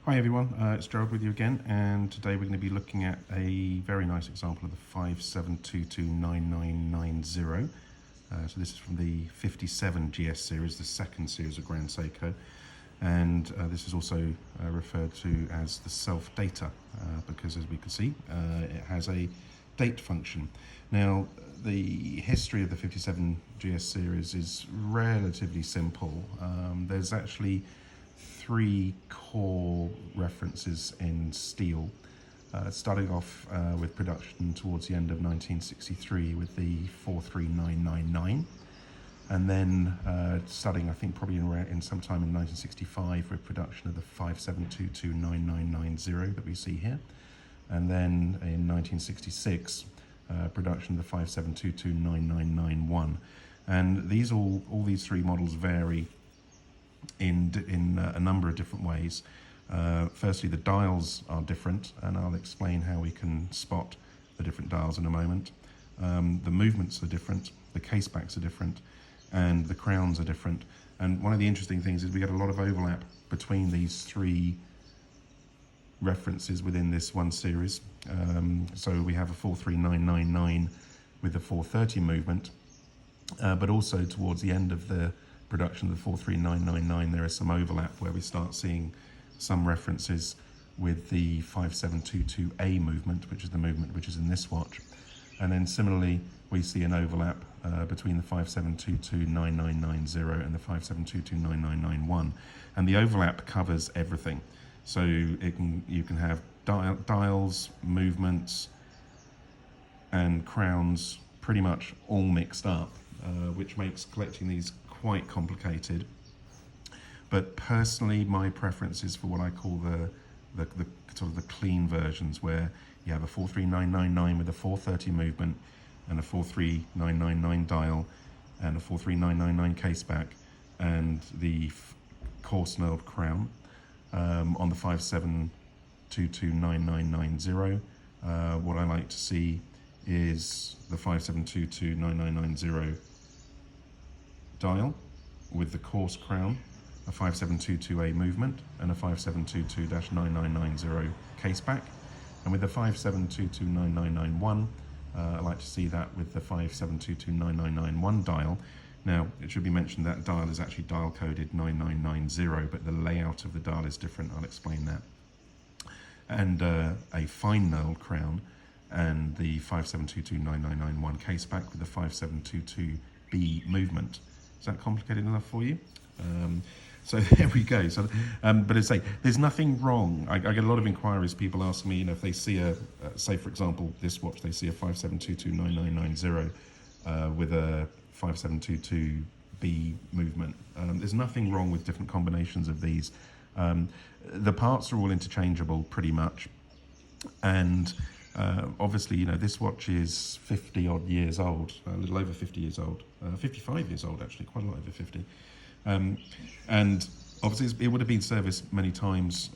Hi everyone, it's Gerald with you again, and today we're going to be looking at a very nice example of the 57229990. So this is from the 57 GS series, the second series of Grand Seiko, and this is also referred to as the self-data because, as we can see, it has a date function. Now, the history of the 57 GS series is relatively simple. There's actually three core references in steel, starting off with production towards the end of 1963 with the 43999, and then starting, I think, probably in sometime in 1965 with production of the 57229990 that we see here, and then in 1966 production of the 57229991, and all these three models vary in a number of different ways. Firstly, the dials are different, and I'll explain how we can spot the different dials in a moment. The movements are different, the casebacks are different, and the crowns are different. And one of the interesting things is we get a lot of overlap between these three references within this one series. So we have a 43999 with the 430 movement, but also towards the end of the production of the 43999 there is some overlap where we start seeing some references with the 5722A movement, which is the movement which is in this watch. And then similarly we see an overlap between the 57229990 and the 57229991, and the overlap covers everything. So you can have dials, movements and crowns pretty much all mixed up, which makes collecting these quite complicated. But personally, my preference is for what I call the sort of the clean versions, where you have a 43999 with a 430 movement and a 43999 dial and a 43999 caseback and the coarse knurled crown. On the 57229990, what I like to see is the 57229990 dial with the coarse crown, a 5722A movement, and a 5722-9990 caseback. And with the 57229991, I like to see that with the 57229991 dial. Now, it should be mentioned that dial is actually dial coded 9990, but the layout of the dial is different. I'll explain that. And a fine knurled crown, and the 57229991 caseback with the 5722B movement. Is that complicated enough for you? So there we go. So, but as I say, there's nothing wrong. I get a lot of inquiries. People ask me, if they see say for example, this watch, they see a 57229990 with a 5722B movement. There's nothing wrong with different combinations of these. The parts are all interchangeable pretty much, and obviously, this watch is 50 odd years old, a little over 50 years old, 55 years old actually, quite a lot over 50. And obviously it would have been serviced many times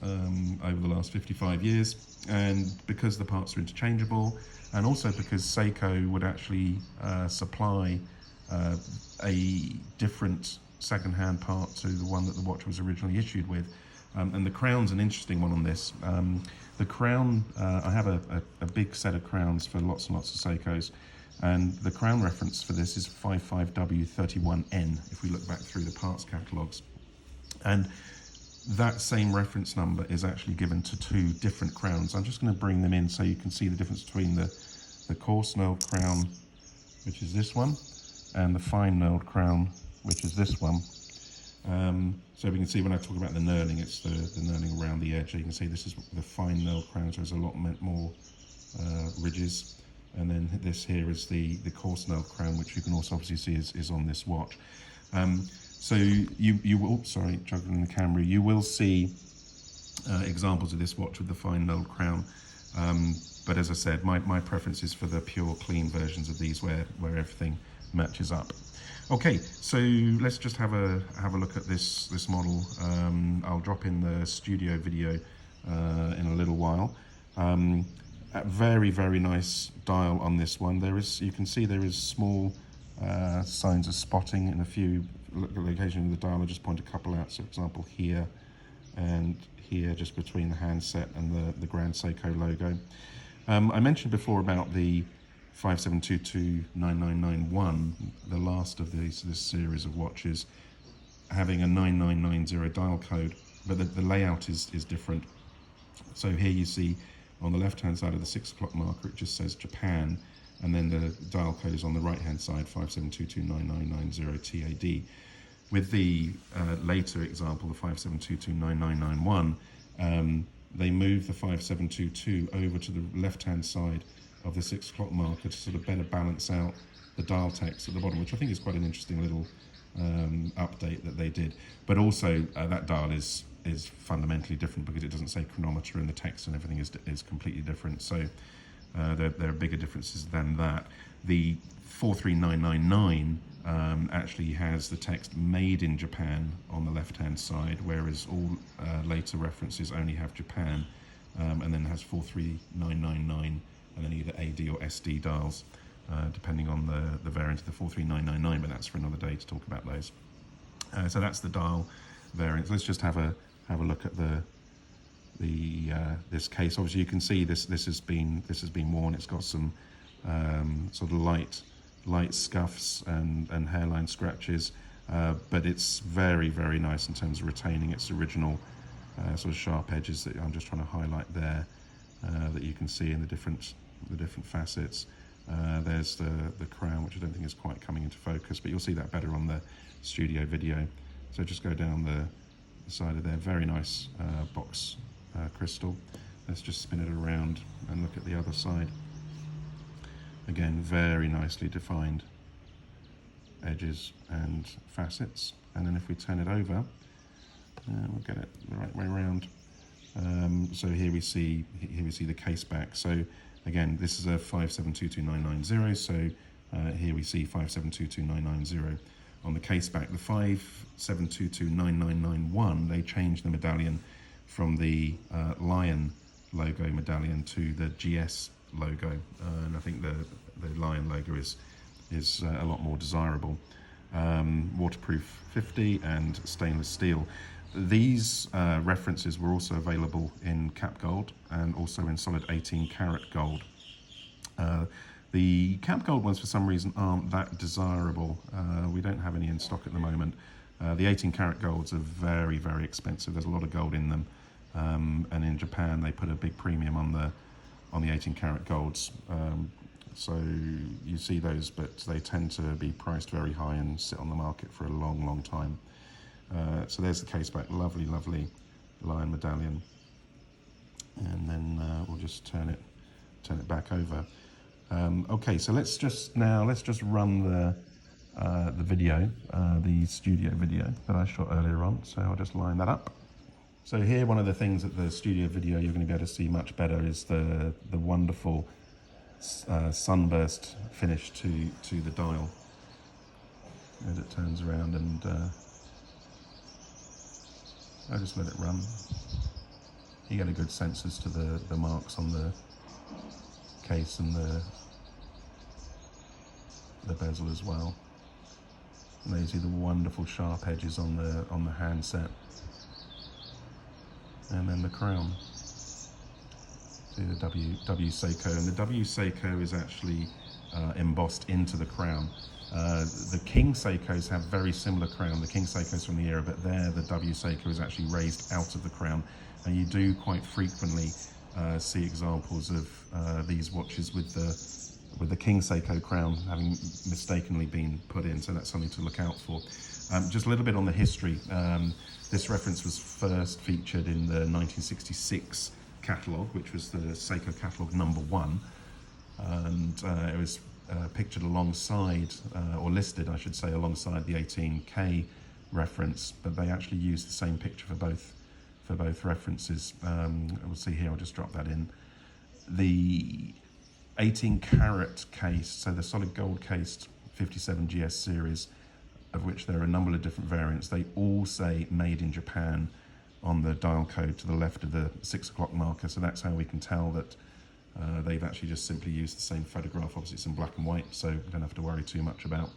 over the last 55 years, and because the parts are interchangeable, and also because Seiko would actually supply a different second-hand part to the one that the watch was originally issued with. And the crown's an interesting one on this. The crown, I have a big set of crowns for lots and lots of Seikos, and the crown reference for this is 55W31N, if we look back through the parts catalogues. And that same reference number is actually given to two different crowns. I'm just going to bring them in so you can see the difference between the coarse knurled crown, which is this one, and the fine knurled crown, which is this one. So we can see when I talk about the knurling, it's the knurling around the edge. So you can see this is the fine knurled crown, so there's a lot more ridges. And then this here is the coarse knurled crown, which you can also obviously see is on this watch. So you will, sorry, juggling the camera, you will see examples of this watch with the fine knurled crown. But as I said, my preference is for the pure clean versions of these where everything matches up. Okay, so let's just have a look at this model. I'll drop in the studio video in a little while. A very nice dial on this one. You can see there is small signs of spotting in a few locations of the dial. I'll just point a couple out. So, for example, here and here just between the handset and the Grand Seiko logo. I mentioned before about the 57229991, the last of this series of watches, having a 9990 dial code, but the layout is different. So here you see on the left hand side of the 6 o'clock marker, it just says Japan, and then the dial code is on the right hand side, 57229990 TAD. With the later example, the 57229991, they move the 5722 over to the left hand side of the 6 o'clock marker to sort of better balance out the dial text at the bottom, which I think is quite an interesting little update that they did. But also that dial is fundamentally different because it doesn't say chronometer, and the text and everything is completely different. So there are bigger differences than that. The 43999 actually has the text made in Japan on the left hand side, whereas all later references only have Japan, and then has 43999 and then either AD or SD dials, depending on the variant of the 43999, but that's for another day to talk about those. So that's the dial variants. Let's just have a look at this case. Obviously you can see this has been worn. It's got some sort of light scuffs and hairline scratches, but it's very, very nice in terms of retaining its original sort of sharp edges that I'm just trying to highlight there, that you can see in the different facets. There's the crown, which I don't think is quite coming into focus, but you'll see that better on the studio video. So just go down the side of there. Very nice box crystal. Let's just spin it around and look at the other side. Again, very nicely defined edges and facets. And then if we turn it over, we'll get it the right way around. So here we see the case back. So again, this is a 57229990. So here we see 57229990 on the case back. The 57229991, they changed the medallion from the Lion logo medallion to the GS logo, and I think the Lion logo is a lot more desirable. Waterproof 50 and stainless steel. These references were also available in cap gold and also in solid 18 karat gold. The cap gold ones for some reason aren't that desirable. We don't have any in stock at the moment. The 18 karat golds are very, very expensive. There's a lot of gold in them, and in Japan they put a big premium on the 18 karat golds. So you see those, but they tend to be priced very high and sit on the market for a long, long time. So there's the case back, lovely, lovely Lion medallion, and then we'll just turn it back over. Okay, so let's just run the video, the studio video that I shot earlier on. So I'll just line that up. So here, one of the things that the studio video you're going to be able to see much better is the wonderful sunburst finish to the dial as it turns around, and I'll just let it run. You get a good sense as to the marks on the case and the bezel as well. And there you see the wonderful sharp edges on the handset, and then the crown. See the W Seiko, and the W Seiko is actually embossed into the crown. The King Seikos have very similar crown, the King Seikos from the era, but there the W Seiko is actually raised out of the crown, and you do quite frequently see examples of these watches with the King Seiko crown having mistakenly been put in, so that's something to look out for. Just a little bit on the history. This reference was first featured in the 1966 catalogue, which was the Seiko catalogue #1, and it was pictured alongside, or listed I should say, alongside the 18K reference, but they actually used the same picture for both references. We'll see here, I'll just drop that in. The 18 karat case, so the solid gold cased 57 GS series, of which there are a number of different variants, they all say made in Japan on the dial code to the left of the 6 o'clock marker, so that's how we can tell that they've actually just simply used the same photograph. Obviously it's in black and white, so we don't have to worry too much about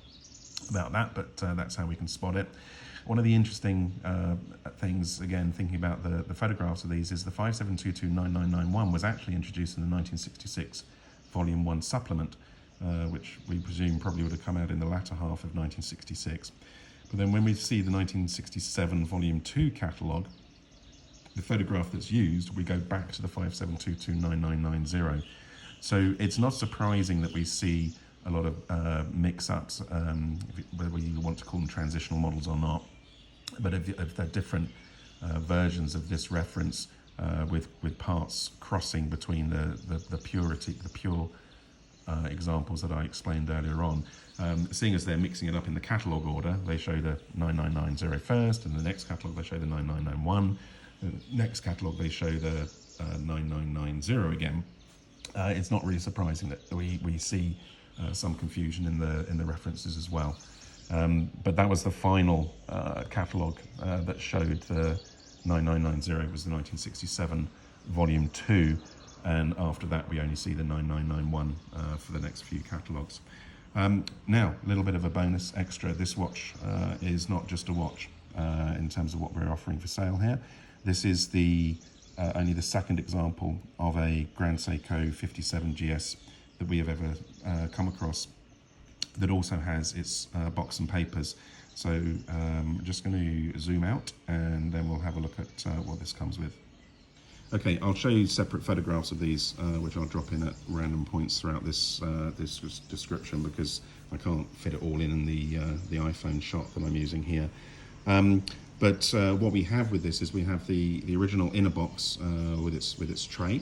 that, but that's how we can spot it. One of the interesting things, again, thinking about the photographs of these, is the 57229991 was actually introduced in the 1966 Volume 1 supplement, which we presume probably would have come out in the latter half of 1966. But then when we see the 1967 Volume 2 catalogue, the photograph that's used, we go back to the 57229990. So it's not surprising that we see a lot of mix-ups, whether you want to call them transitional models or not. But if they're different versions of this reference with parts crossing between the pure examples that I explained earlier on, seeing as they're mixing it up in the catalogue order, they show the 9990 first, and the next catalogue they show the 9991, the next catalogue they show the 9990 again. It's not really surprising that we see some confusion in the references as well. But that was the final catalogue that showed the 9990. It was the 1967 Volume 2, and after that we only see the 9991 for the next few catalogues. Now, a little bit of a bonus extra. This watch is not just a watch in terms of what we're offering for sale here. This is only the second example of a Grand Seiko 57 GS that we have ever come across that also has its box and papers. So I'm just going to zoom out and then we'll have a look at what this comes with. Okay, I'll show you separate photographs of these, which I'll drop in at random points throughout this description, because I can't fit it all in the iPhone shot that I'm using here. But what we have with this is we have the original inner box with its tray.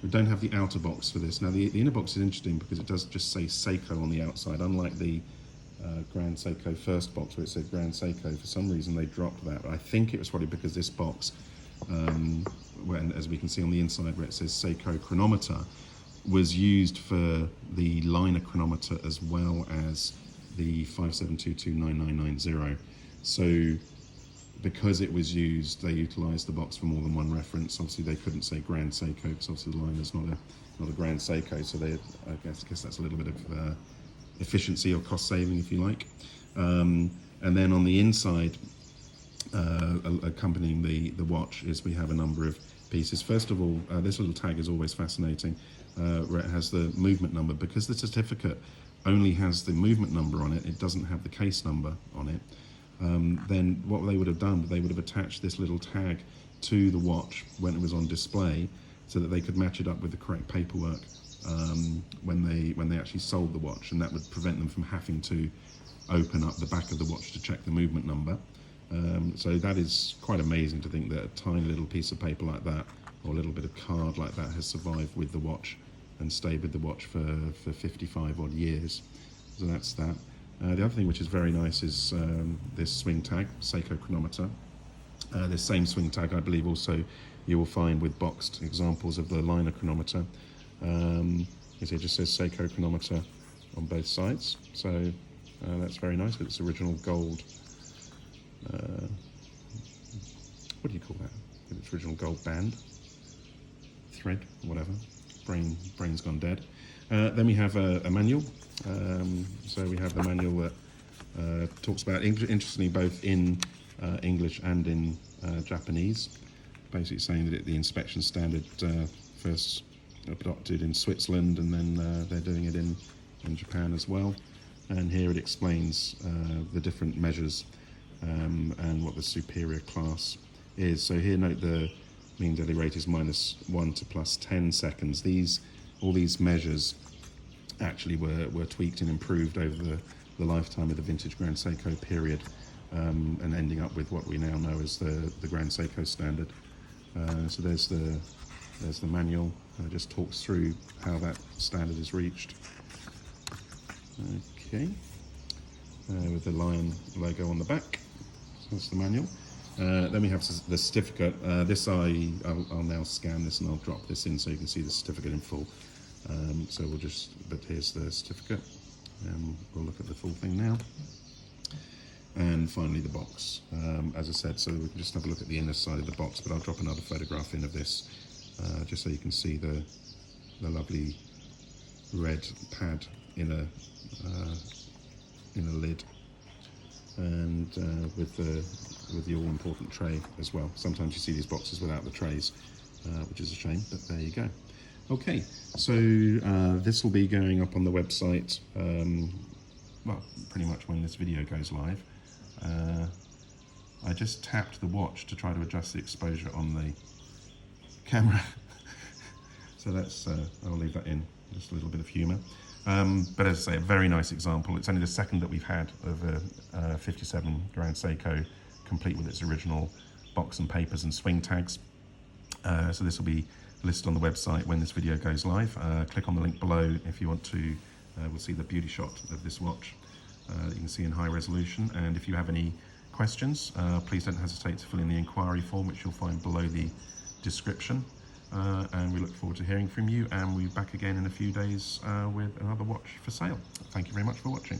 We don't have the outer box for this. Now the inner box is interesting because it does just say Seiko on the outside, unlike the Grand Seiko first box where it said Grand Seiko. For some reason they dropped that. I think it was probably because this box, when, as we can see on the inside where it says Seiko Chronometer, was used for the liner chronometer as well as the 57229990. So because it was used, they utilised the box for more than one reference. Obviously they couldn't say Grand Seiko because obviously the liner's not a Grand Seiko, so I guess that's a little bit of efficiency or cost saving, if you like. And then on the inside, accompanying the watch, is we have a number of pieces. First of all, this little tag is always fascinating, where it has the movement number. Because the certificate only has the movement number on it, it doesn't have the case number on it. Then what they would have done, they would have attached this little tag to the watch when it was on display, so that they could match it up with the correct paperwork when they actually sold the watch, and that would prevent them from having to open up the back of the watch to check the movement number. So that is quite amazing to think that a tiny little piece of paper like that, or a little bit of card like that, has survived with the watch and stayed with the watch for 55 odd years. So that's that. The other thing which is very nice is this swing tag, Seiko Chronometer. This same swing tag, I believe, also you will find with boxed examples of the liner chronometer. It just says Seiko Chronometer on both sides, so that's very nice with its original gold. What do you call that? With its original gold band, thread, whatever. Brain's gone dead. Then we have a manual. So we have the manual that talks about, interestingly, both in English and in Japanese, basically saying that the inspection standard first adopted in Switzerland, and then they're doing it in Japan as well. And here it explains the different measures and what the superior class is. So here, note the mean daily rate is -1 to +10 seconds. All these measures actually were tweaked and improved over the lifetime of the vintage Grand Seiko period, and ending up with what we now know as the Grand Seiko standard. So there's the manual. It just talks through how that standard is reached. Okay, with the lion logo on the back. So that's the manual. Then we have the certificate. I'll now scan this and I'll drop this in so you can see the certificate in full. So but here's the certificate. We'll look at the full thing now. And finally the box. As I said, so we can just have a look at the inner side of the box, but I'll drop another photograph in of this, just so you can see the lovely red pad in a lid. and with the all-important tray as well. Sometimes you see these boxes without the trays, which is a shame, but there you go. Okay, so this will be going up on the website, well, pretty much when this video goes live. I just tapped the watch to try to adjust the exposure on the camera. So that's, I'll leave that in, just a little bit of humour. But as I say, a very nice example. It's only the second that we've had of a 57 Grand Seiko, complete with its original box and papers and swing tags. So this will be listed on the website when this video goes live. Click on the link below if you want to, we'll see the beauty shot of this watch that you can see in high resolution. And if you have any questions, please don't hesitate to fill in the inquiry form, which you'll find below the description. And we look forward to hearing from you, and we'll be back again in a few days with another watch for sale. Thank you very much for watching.